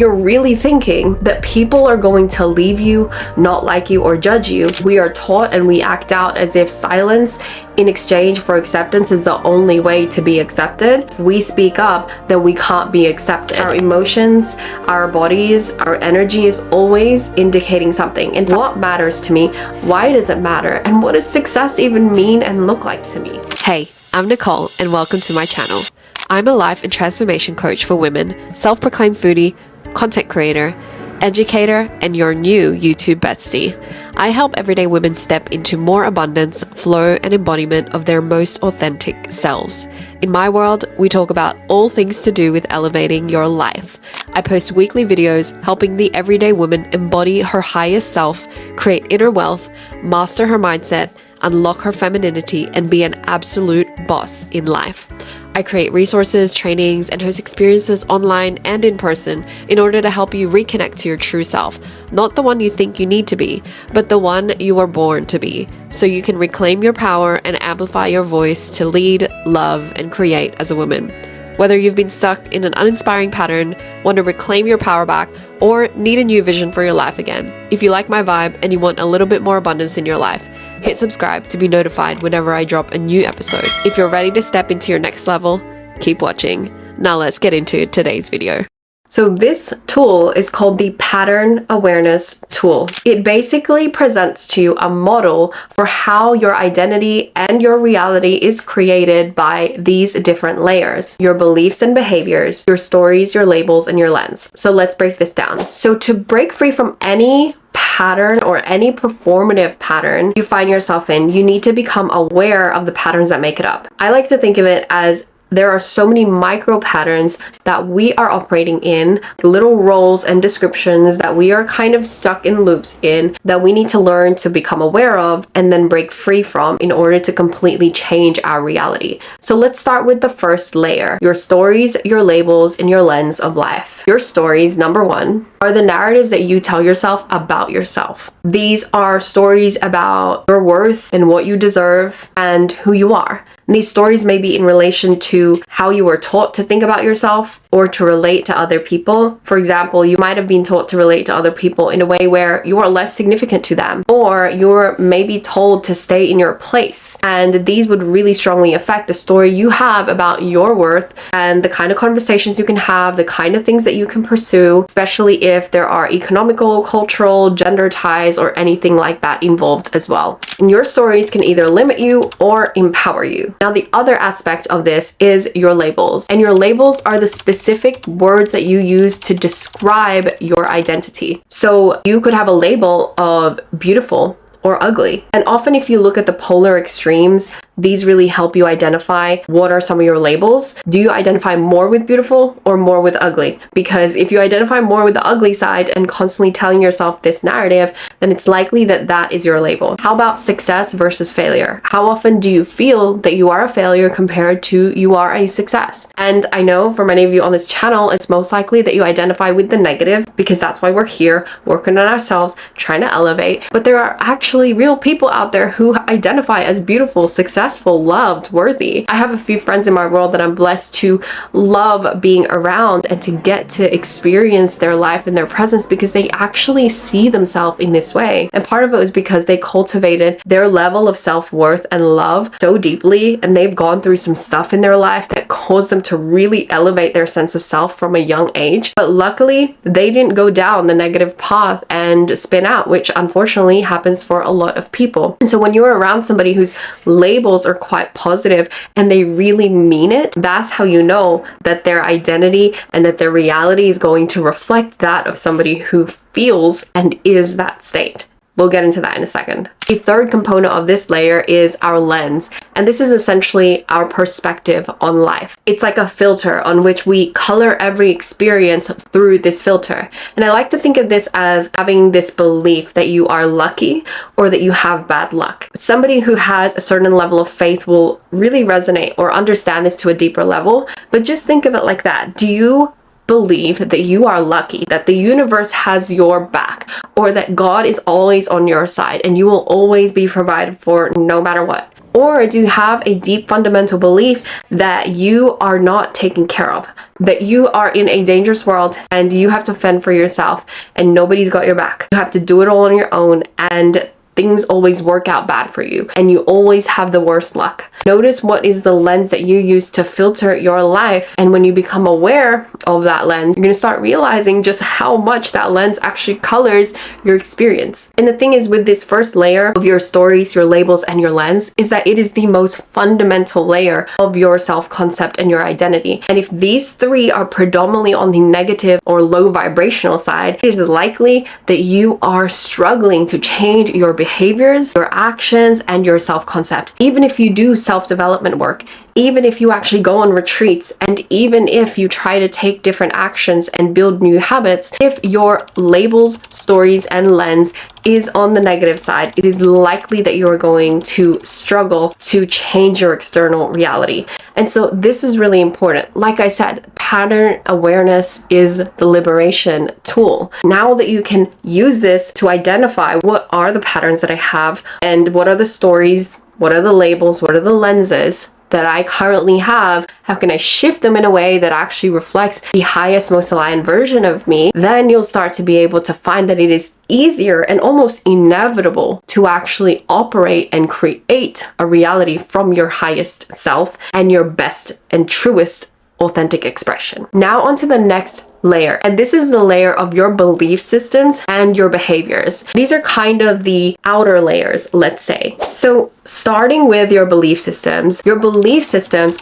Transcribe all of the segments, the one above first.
you're really thinking that people are going to leave you, not like you, or judge you. We are taught and we act out as if silence in exchange for acceptance is the only way to be accepted. If we speak up, then we can't be accepted. Our emotions, our bodies, our energy is always indicating something. And what matters to me? Why does it matter? And what does success even mean and look like to me? Hey, I'm Nicole and welcome to my channel. I'm a life and transformation coach for women, self-proclaimed foodie, content creator, educator, and your new YouTube bestie. I help everyday women step into more abundance, flow, and embodiment of their most authentic selves. In my world, we talk about all things to do with elevating your life. I post weekly videos helping the everyday woman embody her highest self, create inner wealth, master her mindset, unlock her femininity, and be an absolute boss in life. I create resources, trainings, and host experiences online and in person in order to help you reconnect to your true self, not the one you think you need to be, but the one you were born to be, so you can reclaim your power and amplify your voice to lead, love, and create as a woman. Whether you've been stuck in an uninspiring pattern, want to reclaim your power back, or need a new vision for your life again, if you like my vibe and you want a little bit more abundance in your life, hit subscribe to be notified whenever I drop a new episode. If you're ready to step into your next level, keep watching. Now let's get into today's video. So this tool is called the Pattern Awareness Tool. It basically presents to you a model for how your identity and your reality is created by these different layers: your beliefs and behaviors, your stories, your labels, and your lens. So let's break this down. So to break free from any pattern or any performative pattern you find yourself in, you need to become aware of the patterns that make it up. I like to think of it as there are so many micro patterns that we are operating in, little roles and descriptions that we are kind of stuck in loops in, that we need to learn to become aware of and then break free from in order to completely change our reality. So let's start with the first layer: your stories, your labels, and your lens of life. Your stories, number one, are the narratives that you tell yourself about yourself. These are stories about your worth and what you deserve and who you are. And these stories may be in relation to how you were taught to think about yourself or to relate to other people. For example, you might have been taught to relate to other people in a way where you are less significant to them, or you're maybe told to stay in your place. And these would really strongly affect the story you have about your worth and the kind of conversations you can have, the kind of things that you can pursue, especially if there are economical, cultural, gender ties, or anything like that involved as well. And your stories can either limit you or empower you. Now, the other aspect of this is your labels. And your labels are the specific words that you use to describe your identity. So you could have a label of beautiful or ugly. And often if you look at the polar extremes, these really help you identify what are some of your labels. Do you identify more with beautiful or more with ugly? Because if you identify more with the ugly side and constantly telling yourself this narrative, then it's likely that that is your label. How about success versus failure? How often do you feel that you are a failure compared to you are a success? And I know for many of you on this channel, it's most likely that you identify with the negative, because that's why we're here working on ourselves, trying to elevate. But there are actually real people out there who identify as beautiful, successful, loved, worthy. I have a few friends in my world that I'm blessed to love being around and to get to experience their life and their presence, because they actually see themselves in this way. And part of it was because they cultivated their level of self-worth and love so deeply, and they've gone through some stuff in their life that caused them to really elevate their sense of self from a young age. But luckily, they didn't go down the negative path and spin out, which unfortunately happens for a lot of people. And so when you're around somebody whose labels are quite positive and they really mean it, that's how you know that their identity and that their reality is going to reflect that of somebody who feels and is that state. We'll get into that in a second. The third component of this layer is our lens, and this is essentially our perspective on life. It's like a filter on which we color every experience through this filter. And I like to think of this as having this belief that you are lucky or that you have bad luck. Somebody who has a certain level of faith will really resonate or understand this to a deeper level, but just think of it like that. Do you believe that you are lucky, that the universe has your back, or that God is always on your side and you will always be provided for no matter what? Or do you have a deep fundamental belief that you are not taken care of, that you are in a dangerous world and you have to fend for yourself and nobody's got your back? You have to do it all on your own, and things always work out bad for you and you always have the worst luck. Notice what is the lens that you use to filter your life, and when you become aware of that lens, you're going to start realizing just how much that lens actually colors your experience. And the thing is, with this first layer of your stories, your labels, and your lens, is that it is the most fundamental layer of your self-concept and your identity. And if these three are predominantly on the negative or low vibrational side, it is likely that you are struggling to change your behaviors, your actions, and your self-concept. Even if you do self-development work, even if you actually go on retreats, and even if you try to take different actions and build new habits, if your labels, stories, and lens is on the negative side, it is likely that you're going to struggle to change your external reality. And so this is really important. Like I said, pattern awareness is the liberation tool. Now that you can use this to identify what are the patterns that I have and what are the stories, what are the labels, what are the lenses that I currently have, how can I shift them in a way that actually reflects the highest, most aligned version of me, then you'll start to be able to find that it is easier and almost inevitable to actually operate and create a reality from your highest self and your best and truest authentic expression. Now onto the next layer, and this is the layer of your belief systems and your behaviors. These are kind of the outer layers, let's say. So starting with your belief systems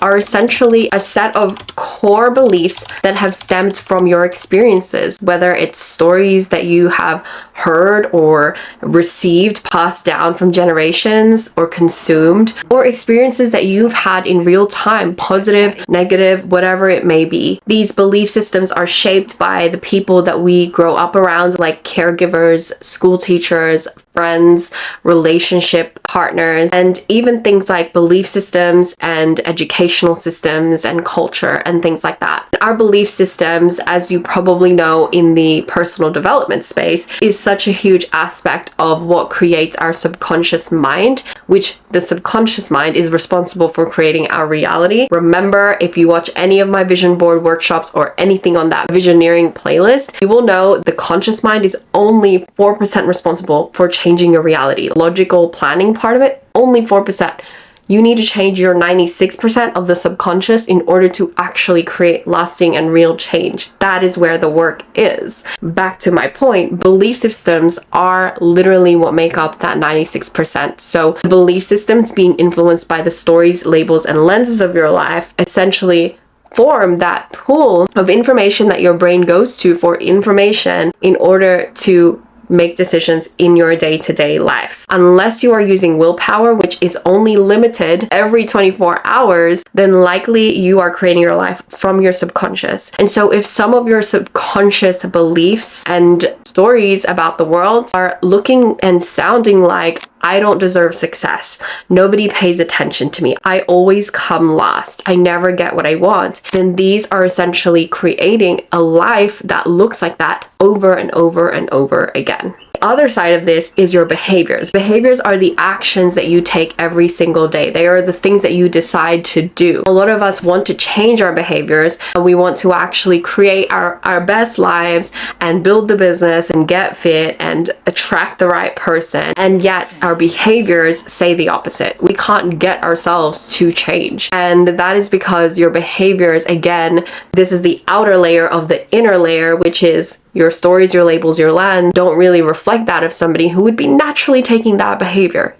are essentially a set of core beliefs that have stemmed from your experiences, whether it's stories that you have heard or received, passed down from generations, or consumed, or experiences that you've had in real time, positive, negative, whatever it may be. These belief systems are shaped by the people that we grow up around, like caregivers, school teachers, friends, relationship partners, and even things like belief systems and educational systems and culture and things like that. Our belief systems, as you probably know in the personal development space, is such a huge aspect of what creates our subconscious mind, which the subconscious mind is responsible for creating our reality. Remember, if you watch any of my vision board workshops or anything on that visioneering playlist, you will know the conscious mind is only 4% responsible for changing your reality. Logical planning part of it, only 4%. You need to change your 96% of the subconscious in order to actually create lasting and real change. That is where the work is. Back to my point, belief systems are literally what make up that 96%. So belief systems, being influenced by the stories, labels, and lenses of your life, essentially form that pool of information that your brain goes to for information in order to make decisions in your day-to-day life. Unless you are using willpower, which is only limited every 24 hours, then likely you are creating your life from your subconscious. And so if some of your subconscious beliefs and stories about the world are looking and sounding like, I don't deserve success, nobody pays attention to me, I always come last, I never get what I want, then these are essentially creating a life that looks like that over and over and over again. The other side of this is your behaviors. Behaviors are the actions that you take every single day. They are the things that you decide to do. A lot of us want to change our behaviors, and we want to actually create our best lives and build the business and get fit and attract the right person. And yet our behaviors say the opposite. We can't get ourselves to change. And that is because your behaviors, again, this is the outer layer of the inner layer, which is your stories, your labels, your lens, don't really reflect that of somebody who would be naturally taking that behavior.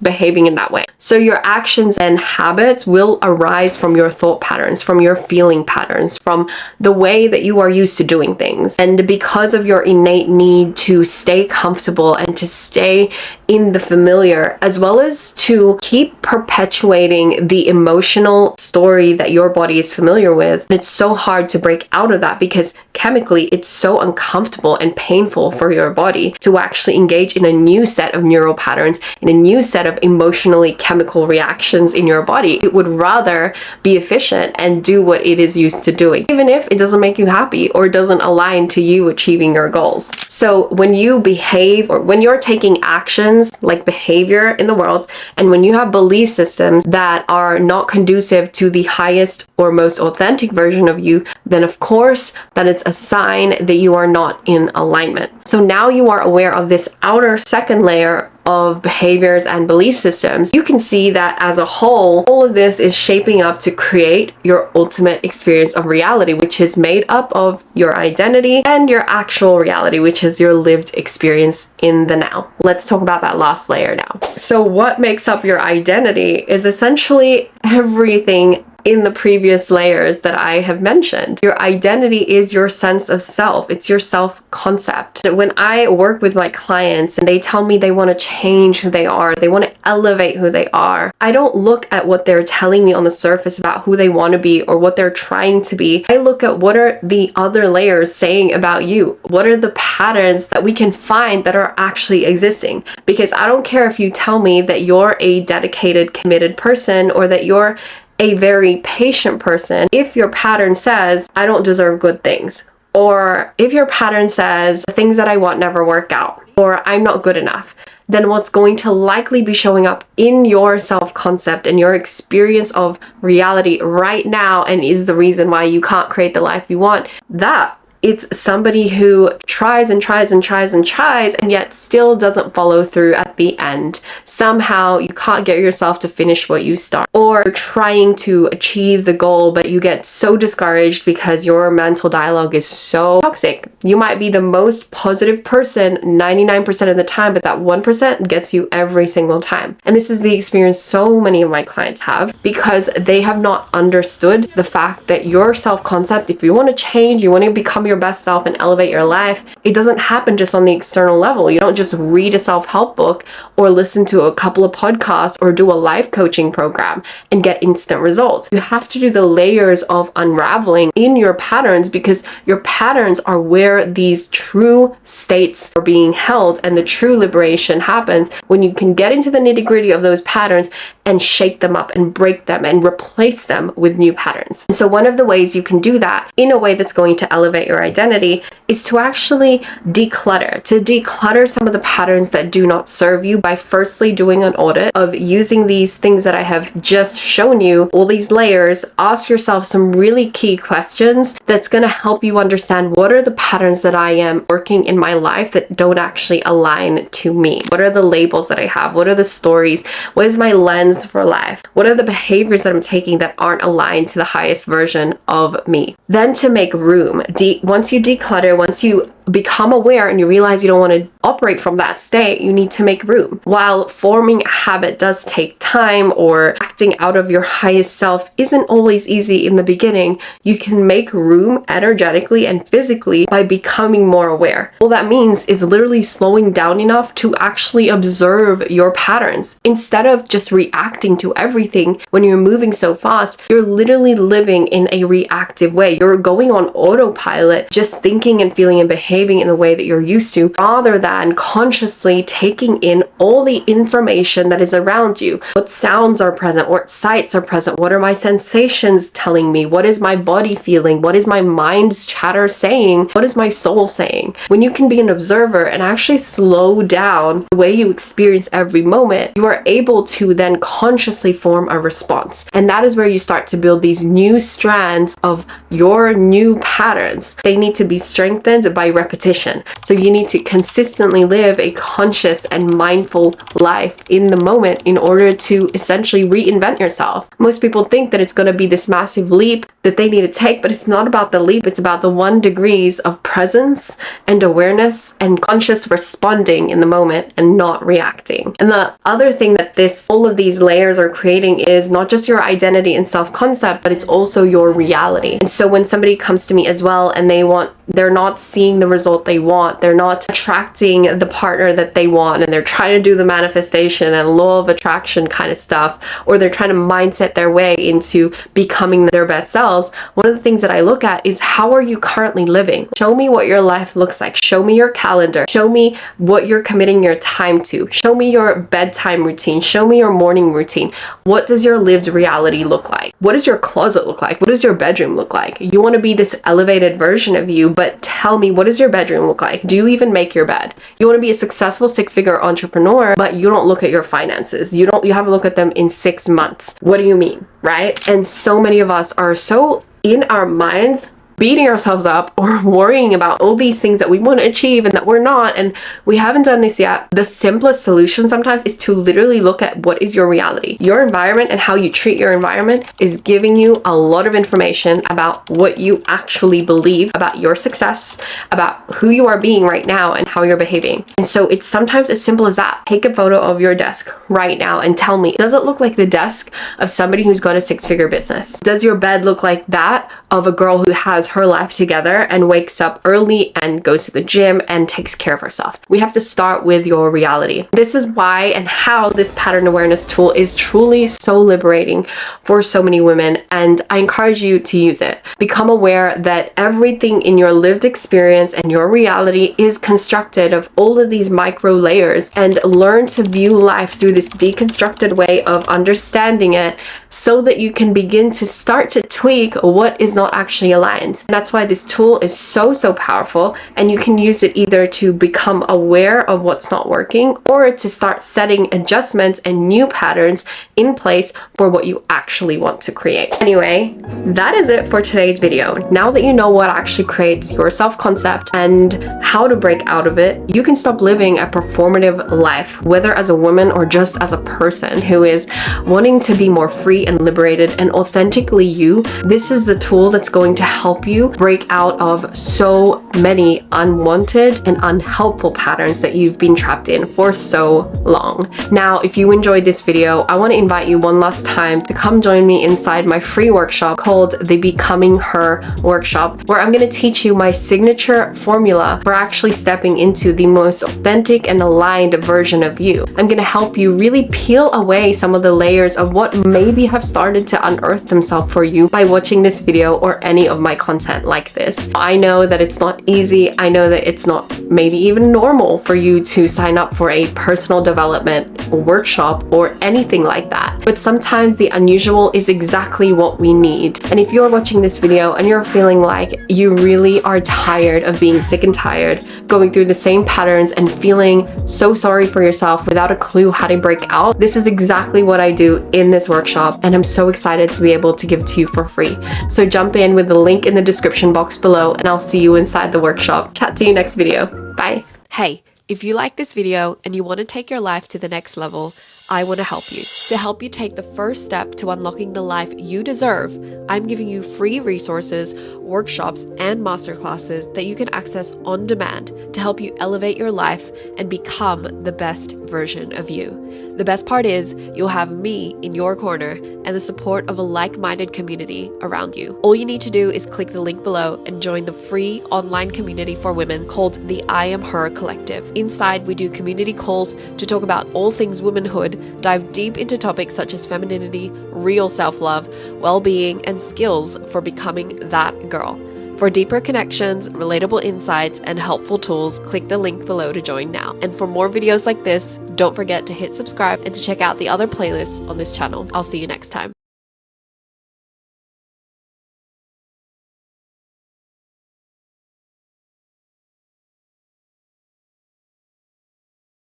Behaving in that way. So your actions and habits will arise from your thought patterns, from your feeling patterns, from the way that you are used to doing things. And because of your innate need to stay comfortable and to stay in the familiar, as well as to keep perpetuating the emotional story that your body is familiar with, it's so hard to break out of that because chemically it's so uncomfortable and painful for your body to actually engage in a new set of neural patterns, in a new set of emotionally chemical reactions in your body. It would rather be efficient and do what it is used to doing, even if it doesn't make you happy or doesn't align to you achieving your goals. So when you behave or when you're taking actions like behavior in the world, and when you have belief systems that are not conducive to the highest or most authentic version of you, then of course that is a sign that you are not in alignment. So now you are aware of this outer second layer of behaviors and belief systems. You can see that as a whole, all of this is shaping up to create your ultimate experience of reality, which is made up of your identity and your actual reality, which is your lived experience in the now. Let's talk about that last layer now. So what makes up your identity is essentially everything in the previous layers that I have mentioned. Your identity is your sense of self. It's your self-concept. When I work with my clients and they tell me they want to change who they are, they want to elevate who they are, I don't look at what they're telling me on the surface about who they want to be or what they're trying to be. I look at what are the other layers saying about you? What are the patterns that we can find that are actually existing? Because I don't care if you tell me that you're a dedicated, committed person or that you're a very patient person. If your pattern says, I don't deserve good things, or if your pattern says, the things that I want never work out, or I'm not good enough, then what's going to likely be showing up in your self-concept and your experience of reality right now, and is the reason why you can't create the life you want, that it's somebody who tries and tries and tries and tries and yet still doesn't follow through at the end. Somehow you can't get yourself to finish what you start, or you're trying to achieve the goal but you get so discouraged because your mental dialogue is so toxic. You might be the most positive person 99% of the time, but that 1% gets you every single time. And this is the experience so many of my clients have, because they have not understood the fact that your self-concept, if you want to change, you want to become your best self and elevate your life, it doesn't happen just on the external level. You don't just read a self-help book or listen to a couple of podcasts or do a life coaching program and get instant results. You have to do the layers of unraveling in your patterns, because your patterns are where these true states are being held, and the true liberation happens when you can get into the nitty-gritty of those patterns and shake them up and break them and replace them with new patterns. And so one of the ways you can do that in a way that's going to elevate your identity is to actually declutter some of the patterns that do not serve you by firstly doing an audit of using these things that I have just shown you, all these layers. Ask yourself some really key questions that's going to help you understand, what are the patterns that I am working in my life that don't actually align to me? What are the labels that I have? What are the stories? What is my lens for life? What are the behaviors that I'm taking that aren't aligned to the highest version of me? Then to make room, once you declutter, once you become aware and you realize you don't want to operate from that state, you need to make room. While forming a habit does take time, or acting out of your highest self isn't always easy in the beginning, you can make room energetically and physically by becoming more aware. All that means is literally slowing down enough to actually observe your patterns. Instead of just reacting to everything when you're moving so fast, you're literally living in a reactive way. You're going on autopilot, just thinking and feeling and behaving in the way that you're used to, rather than consciously taking in all the information that is around you. What sounds are present? What sights are present? What are my sensations telling me? What is my body feeling? What is my mind's chatter saying? What is my soul saying? When you can be an observer and actually slow down the way you experience every moment, you are able to then consciously form a response. And that is where you start to build these new strands of your new patterns. They need to be strengthened by repetition. So you need to consistently live a conscious and mindful life in the moment in order to essentially reinvent yourself. Most people think that it's going to be this massive leap that they need to take, but it's not about the leap. It's about the 1 degrees of presence and awareness and conscious responding in the moment and not reacting. And the other thing that all of these layers are creating is not just your identity and self-concept, but it's also your reality. And so when somebody comes to me as well and they're not seeing the result they want, they're not attracting attracting the partner that they want, and they're trying to do the manifestation and law of attraction kind of stuff, or they're trying to mindset their way into becoming their best selves, one of the things that I look at is, how are you currently living? Show me what your life looks like. Show me your calendar. Show me what you're committing your time to. Show me your bedtime routine. Show me your morning routine. What does your lived reality look like? What does your closet look like? What does your bedroom look like? You want to be this elevated version of you, but tell me, what does your bedroom look like? Do you even make your bed? You want to be a successful six-figure entrepreneur, but you don't look at your finances. You have a look at them in 6 months. What do you mean, right? And so many of us are so in our minds, beating ourselves up or worrying about all these things that we want to achieve and that we're not, and we haven't done this yet. The simplest solution sometimes is to literally look at what is your reality. Your environment and how you treat your environment is giving you a lot of information about what you actually believe about your success, about who you are being right now and how you're behaving. And so it's sometimes as simple as that. Take a photo of your desk right now and tell me, does it look like the desk of somebody who's got a six-figure business? Does your bed look like that of a girl who has her life together and wakes up early and goes to the gym and takes care of herself? We have to start with your reality. This is why and how this pattern awareness tool is truly so liberating for so many women, and I encourage you to use it. Become aware that everything in your lived experience and your reality is constructed of all of these micro layers, and learn to view life through this deconstructed way of understanding it, so that you can begin to start to tweak what is not actually aligned. And that's why this tool is so powerful, and you can use it either to become aware of what's not working, or to start setting adjustments and new patterns in place for what you actually want to create. Anyway, that is it for today's video. Now that you know what actually creates your self-concept and how to break out of it, you can stop living a performative life, whether as a woman or just as a person who is wanting to be more free and liberated and authentically you. This is the tool that's going to help you break out of so many unwanted and unhelpful patterns that you've been trapped in for so long. Now, if you enjoyed this video, I want to invite you one last time to come join me inside my free workshop called the Becoming Her workshop, where I'm going to teach you my signature formula for actually stepping into the most authentic and aligned version of you. I'm going to help you really peel away some of the layers of what maybe have started to unearth themselves for you by watching this video or any of my content like this. I know that it's not easy. I know that it's not maybe even normal for you to sign up for a personal development workshop or anything like that. But sometimes the unusual is exactly what we need. And if you're watching this video and you're feeling like you really are tired of being sick and tired, going through the same patterns and feeling so sorry for yourself without a clue how to break out, this is exactly what I do in this workshop, and I'm so excited to be able to give it to you for free. So jump in with the link in the description box below, and I'll see you inside the workshop. Chat to you next video. Bye. Hey, if you like this video and you want to take your life to the next level, I want to help you. To help you take the first step to unlocking the life you deserve, I'm giving you free resources, workshops, and masterclasses that you can access on demand to help you elevate your life and become the best version of you. The best part is you'll have me in your corner and the support of a like-minded community around you. All you need to do is click the link below and join the free online community for women called the I Am Her Collective. Inside, we do community calls to talk about all things womanhood, dive deep into topics such as femininity, real self-love, well-being, and skills for becoming that girl. For deeper connections, relatable insights, and helpful tools, click the link below to join now. And for more videos like this, don't forget to hit subscribe and to check out the other playlists on this channel. I'll see you next time.